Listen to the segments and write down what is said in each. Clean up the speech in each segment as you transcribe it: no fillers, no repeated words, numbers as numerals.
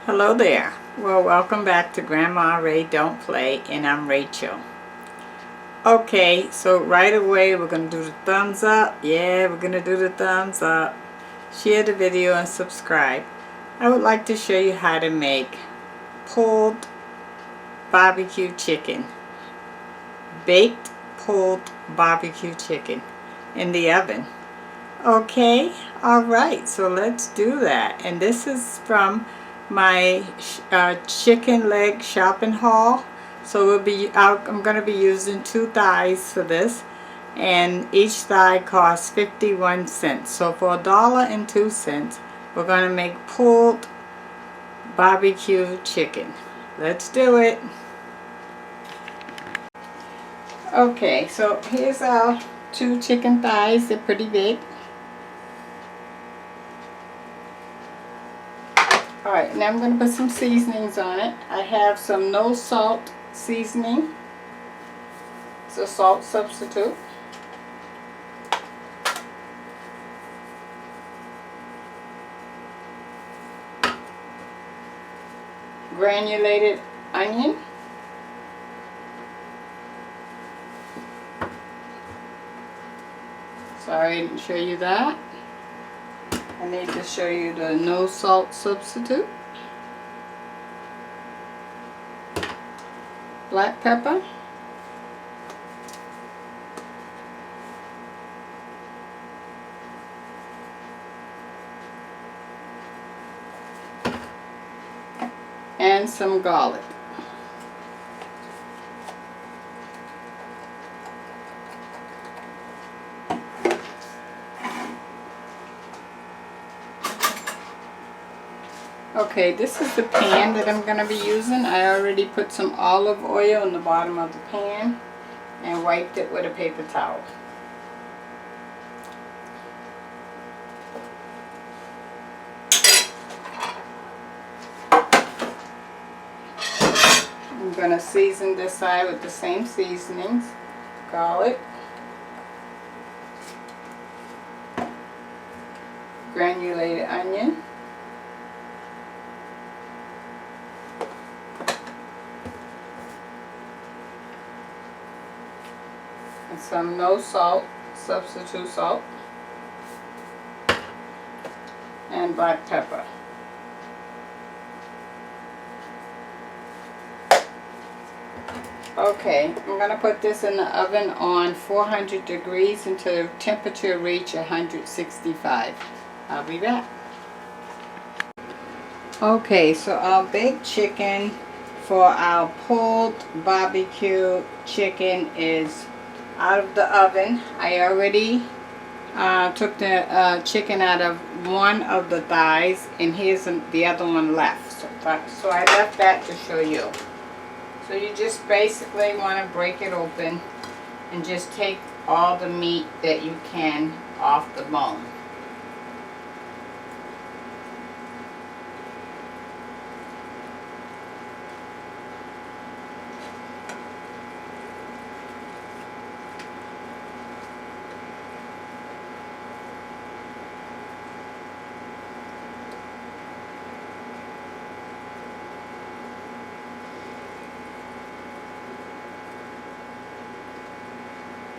Hello there. Well, welcome back to Grandma Ray Don't Play, and I'm Rachel. Okay, so right away we're going to do the thumbs up. Yeah, we're going to do the thumbs up. Share the video and subscribe. I would like to show you how to make pulled barbecue chicken. Baked pulled barbecue chicken in the oven. Okay, alright, so let's do that. And this is from my chicken leg shopping haul. So I'm going to be using 2 thighs for this, and each thigh costs 51 cents. So for $1.02, we're going to make pulled barbecue chicken. Let's do it. Okay, so here's our 2 chicken thighs. They're pretty big. Alright, now I'm going to put some seasonings on it. I have some no salt seasoning. It's a salt substitute. Granulated onion. Sorry, I didn't show you that. I need to show you the no salt substitute. Black pepper. And some garlic. Okay, this is the pan that I'm going to be using. I already put some olive oil in the bottom of the pan and wiped it with a paper towel. I'm going to season this side with the same seasonings. Garlic, granulated onion, and some no salt substitute salt, and black pepper. Okay, I'm going to put this in the oven on 400 degrees until the temperature reach 165. I'll be back. Okay, so our baked chicken for our pulled barbecue chicken is out of the oven. I already took the chicken out of one of the thighs, and here's the other one left. So I left that to show you. So you just basically want to break it open and just take all the meat that you can off the bone.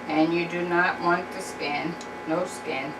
And you do not want the skin, no skin.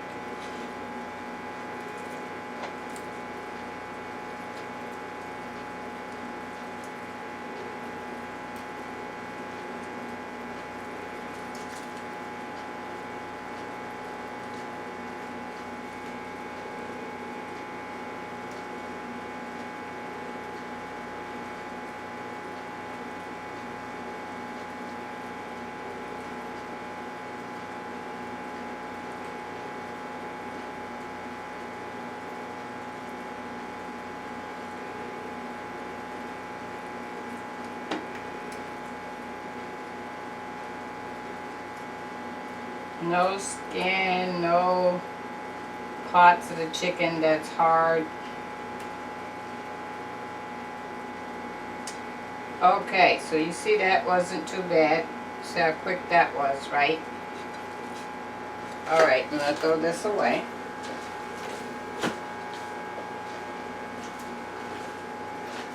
No skin, no parts of the chicken that's hard. Okay, so you see that wasn't too bad. See how quick that was, right? Alright, I'm going to throw this away.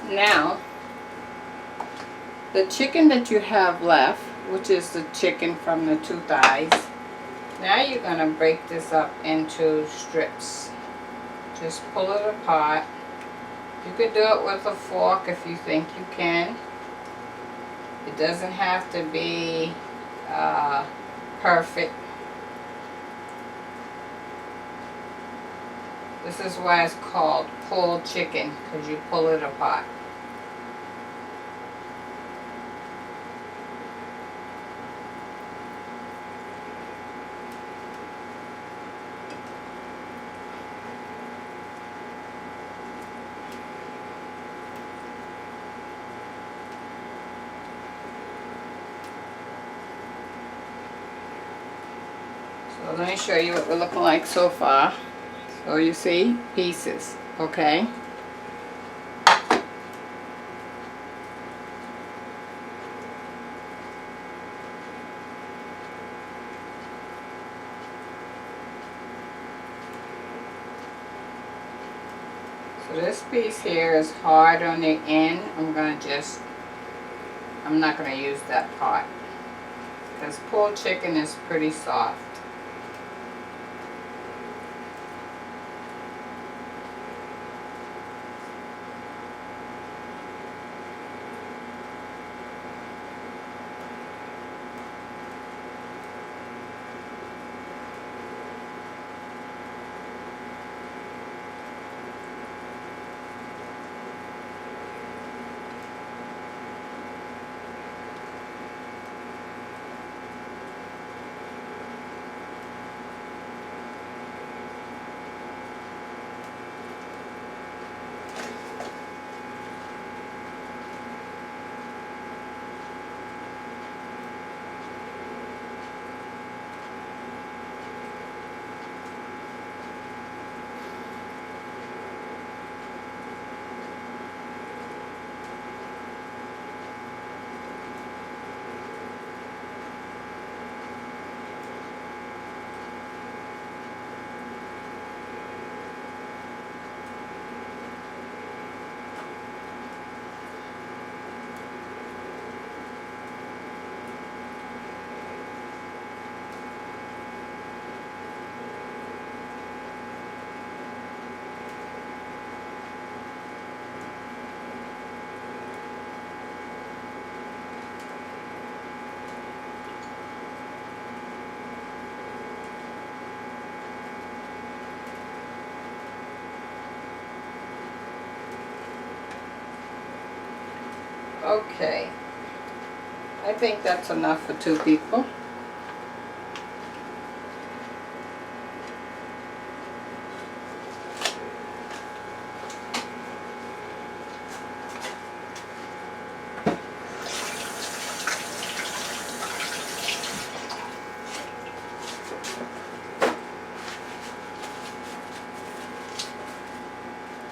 Now, the chicken that you have left, which is the chicken from the 2 thighs, now you're going to break this up into strips. Just pull it apart. You could do it with a fork if you think you can. It doesn't have to be perfect. This is why it's called pulled chicken, because you pull it apart. So let me show you what we're looking like so far. So you see pieces, okay? So this piece here is hard on the end. I'm not going to use that part, because pulled chicken is pretty soft. Okay, I think that's enough for 2 people.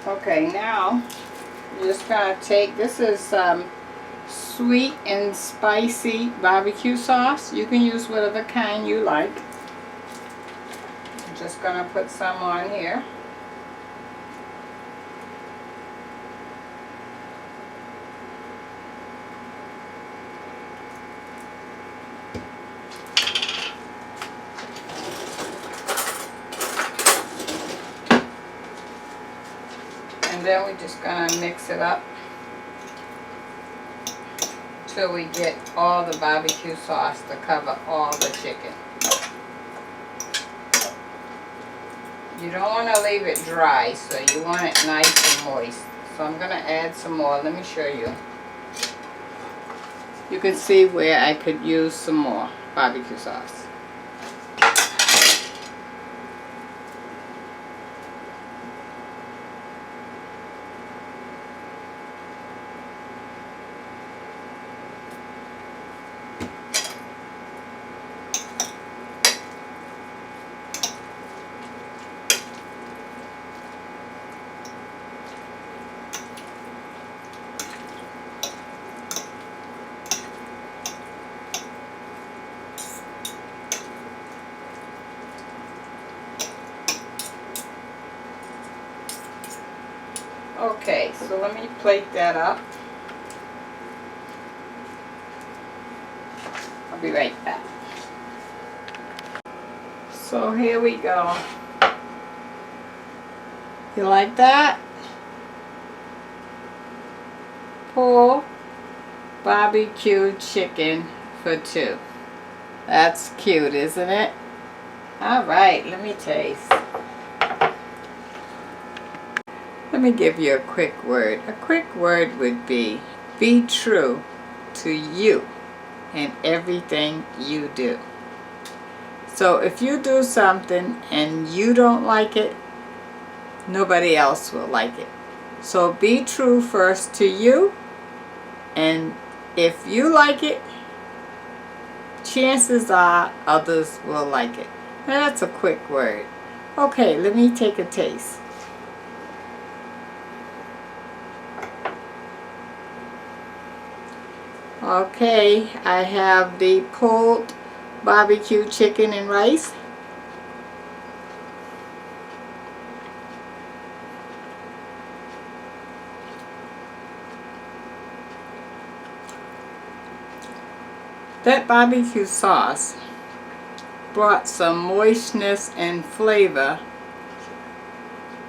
Okay, now you're just going to take, this is sweet and spicy barbecue sauce. You can use whatever kind you like. I'm just going to put some on here. And then we're just going to mix it up till we get all the barbecue sauce to cover all the chicken. You don't want to leave it dry, so you want it nice and moist. So I'm going to add some more. Let me show you. You can see where I could use some more barbecue sauce. So let me plate that up. I'll be right back. So here we go. You like that? Pulled barbecue chicken for 2. That's cute, isn't it? Alright, let me taste. Let me give you a quick word. A quick word would be true to you in everything you do. So if you do something and you don't like it, nobody else will like it. So be true first to you, and if you like it, chances are others will like it. Now that's a quick word. Okay, let me take a taste. Okay, I have the pulled barbecue chicken and rice. That barbecue sauce brought some moistness and flavor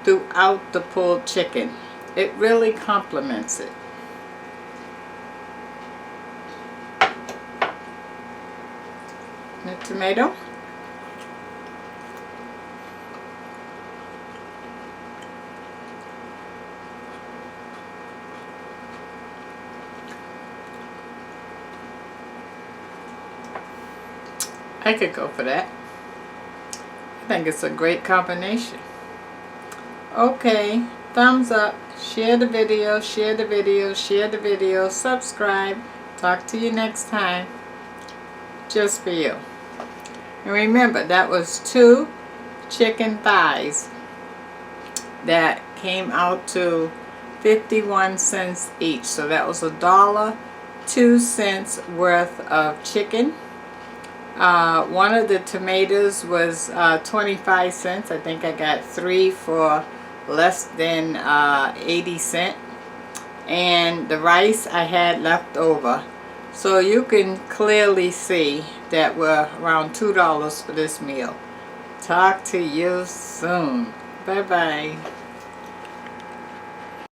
throughout the pulled chicken. It really complements it. The tomato. I could go for that. I think it's a great combination. Okay, thumbs up, share the video, share the video, share the video, subscribe. Talk to you next time. Just for you. And remember, that was 2 chicken thighs that came out to 51 cents each. So that was $1.02 worth of chicken. One of the tomatoes was 25 cents. I think I got 3 for less than 80 cents. And the rice I had left over. So you can clearly see that we're around $2 for this meal. Talk to you soon. Bye-bye.